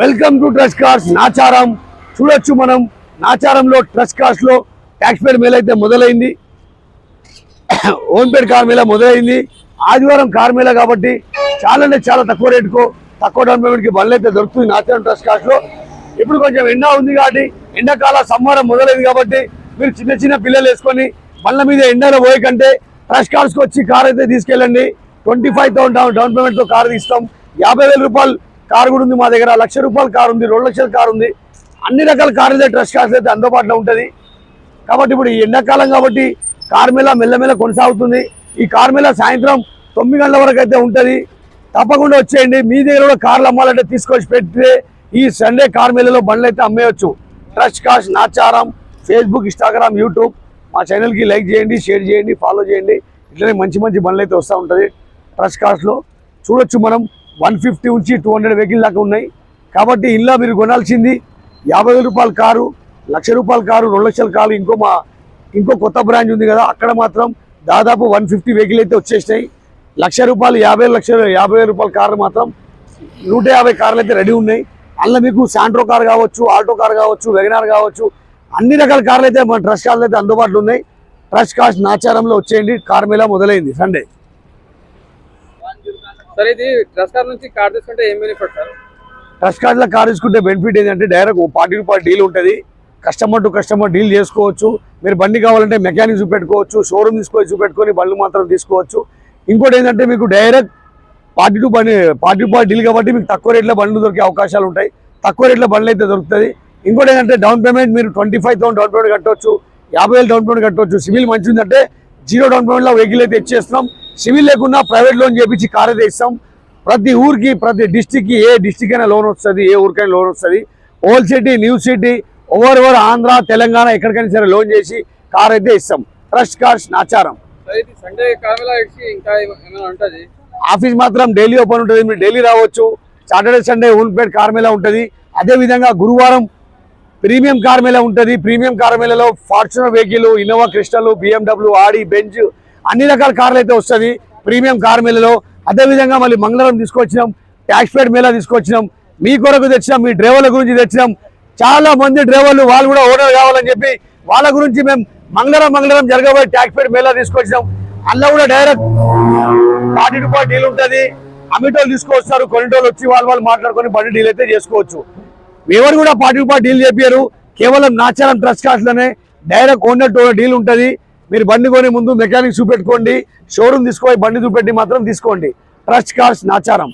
Welcome to trust cars Nacharam. చూడొచ్చు మనం నాచారంలో trust cars లో ట్యాక్స్ పేడ్ మేళ అయితే మొదలైంది. ఓన్ పేడ్ కార్ మేళ మొదలైంది. ఆదివారం కార్ మేళ కాబట్టి చాలా అంటే చాలా తక్కువ రేటుకు తక్కువ డౌన్ పేమెంట్ కి బండ్లు అయితే దొరుకుతుంది నాచారం ట్రస్ట్ కార్స్ లో. ఇప్పుడు కొంచెం ఎండ ఉంది కాబట్టి ఎండాకాల సమ్మరం మొదలైంది కాబట్టి మీరు చిన్న చిన్న పిల్లలు వేసుకొని బండ్ల మీద ఎండలో పోయే కంటే ట్రస్ట్ కార్స్కి వచ్చి కార్ అయితే తీసుకెళ్ళండి. 25,000 డౌన్ పేమెంట్తో కారు తీస్తాం. 50,000 రూపాయలు కారు కూడా ఉంది మా దగ్గర. 1,00,000 రూపాయల కారు ఉంది, 2 లక్షల కారు ఉంది. అన్ని రకాల కార్లు అయితే ట్రస్ట్ కార్స్ అయితే అందుబాటులో ఉంటుంది. కాబట్టి ఇప్పుడు ఈ ఎండాకాలం కాబట్టి కార్ మేళ మెల్లమెల్ల కొనసాగుతుంది. ఈ కార్ మేళ సాయంత్రం 9 గంటల వరకు అయితే ఉంటుంది. తప్పకుండా వచ్చేయండి. మీ దగ్గర కూడా కార్లు అమ్మాలంటే తీసుకొచ్చి పెడితే ఈ సండే కార్ మేళలో బండ్లు అయితే అమ్మేయచ్చు. Trust cars Nacharam Facebook, Instagram, YouTube మా ఛానల్కి లైక్ చేయండి, షేర్ చేయండి, ఫాలో చేయండి. ఇట్లనే మంచి మంచి బండ్లు అయితే వస్తూ ఉంటుంది ట్రస్ట్ కార్స్లో. చూడొచ్చు మనం 150 నుంచి 200 వెహికల్ దాకా ఉన్నాయి. కాబట్టి ఇంట్లో మీరు కొనాల్సింది 50,000 రూపాయల కారు, 1,00,000 రూపాయల కారు, 2 లక్షల కారు. ఇంకో కొత్త బ్రాంచ్ ఉంది కదా, అక్కడ మాత్రం దాదాపు 150 వెహికల్ అయితే వచ్చేసినాయి. 1,00,000 రూపాయలు 50,000 రూపాయల కార్లు మాత్రం 150 కార్లు అయితే రెడీ ఉన్నాయి. అందులో మీకు శాంట్రో కార్ కావచ్చు, ఆల్టో కార్ కావచ్చు, వెగనార్ కావచ్చు, అన్ని రకాల కార్లు అయితే మన ట్రస్ట్ కార్లు అయితే అందుబాటులో ఉన్నాయి. ట్రస్ట్ కార్స్ నాచారంలో వచ్చేయండి. కార్ మేళ మొదలైంది సండే. సరే, ఇది ట్రస్ట్ కార్ నుంచి కార్ తీసుకుంటే ఏం బెనిఫిట్ సార్? ట్రస్ట్ కార్డులో కార్ తీసుకుంటే బెనిఫిట్ ఏంటంటే డైరెక్ట్ 40 రూపాయల డీల్ ఉంటుంది. కస్టమర్ టు కస్టమర్ డీల్ చేసుకోవచ్చు. మీరు బండి కావాలంటే మెకానిక్ చూపెట్టుకోవచ్చు, షోరూమ్ తీసుకొని చూపెట్టుకొని బండ్లు మాత్రం తీసుకోవచ్చు. ఇంకోటి ఏంటంటే మీకు డైరెక్ట్ 40 రూపాయల డీల్ కాబట్టి మీకు తక్కువ రేట్లో బండ్లు దొరికే అవకాశాలు ఉంటాయి. తక్కువ రేట్లో బండ్లు అయితే దొరుకుతుంది. ఇంకోటి ఏంటంటే డౌన్ పేమెంట్ మీరు 25,000 డౌన్ పేమెంట్ కట్టవచ్చు, 50,000 డౌన్ పేమెంట్ కట్టవచ్చు. సివిల్ మంచి ఉందంటే 0 డౌన్ పేమెంట్లో వెహికల్ అయితే ఇచ్చేస్తున్నాం. సివిల్ లేకుండా ప్రైవేట్ లోన్ చేపించి కార్ అయితే ఇస్తాం. ప్రతి ఊరికి, ప్రతి డిస్టిక్కి, ఏ డిస్టిక్ అయినా లోన్ వస్తుంది, ఏ ఊరికైనా లోన్ వస్తుంది. Old city, new city, over Andhra, Telangana ఎక్కడికైనా సరే లోన్ చేసి కార్ అయితే ఇస్తాం. Trust cars Nacharam. Sunday car Mela ఇంకా ఏమైనా ఉంటుంది? ఆఫీస్ మాత్రం డైలీ ఓపెన్ ఉంటుంది. మీరు డైలీ రావచ్చు. Saturday Sunday own paid car mela ఉంటుంది. అదేవిధంగా గురువారం ప్రీమియం కార్ మేళ ఉంటుంది. ప్రీమియం కార్ మేళలో Fortuner vehicle, Innova Crysta, BMW, Audi, Benz అన్ని రకాల కార్లు అయితే వస్తుంది ప్రీమియం కార్ మేళలో. అదేవిధంగా మళ్ళీ మంగళవారం తీసుకొచ్చినాం, ట్యాక్స్ పేడ్ మేళ తీసుకొచ్చినాం. మీ కొరకు తెచ్చినాం, మీ డ్రైవర్ల గురించి తెచ్చినాం. చాలా మంది డ్రైవర్లు వాళ్ళు కూడా ఓనర్ కావాలని చెప్పి వాళ్ళ గురించి మేము మంగళవారం జరగబోయే ట్యాక్స్ పేడ్ మేళ తీసుకొచ్చినాం. అందులో కూడా డైరెక్ట్ 40 రూపాయల డీల్ ఉంటుంది. అమ్మిటోళ్ళు తీసుకొస్తారు, కొనేటోళ్ళు వచ్చి వాళ్ళు మాట్లాడుకొని బండి డీల్ అయితే చేసుకోవచ్చు. ఎవరు కూడా 40 రూపాయల డీల్ చెప్పారు. కేవలం నాచారం ట్రస్ట్ కార్స్లోనే డైరెక్ట్ ఓనర్ టు డీల్ ఉంటుంది. మీరు బండి కొని ముందు మెకానిక్ చూపెట్టుకోండి, షోరూమ్ తీసుకోవాలి, బండి చూపెట్టి మాత్రం తీసుకోండి. Trust cars Nacharam.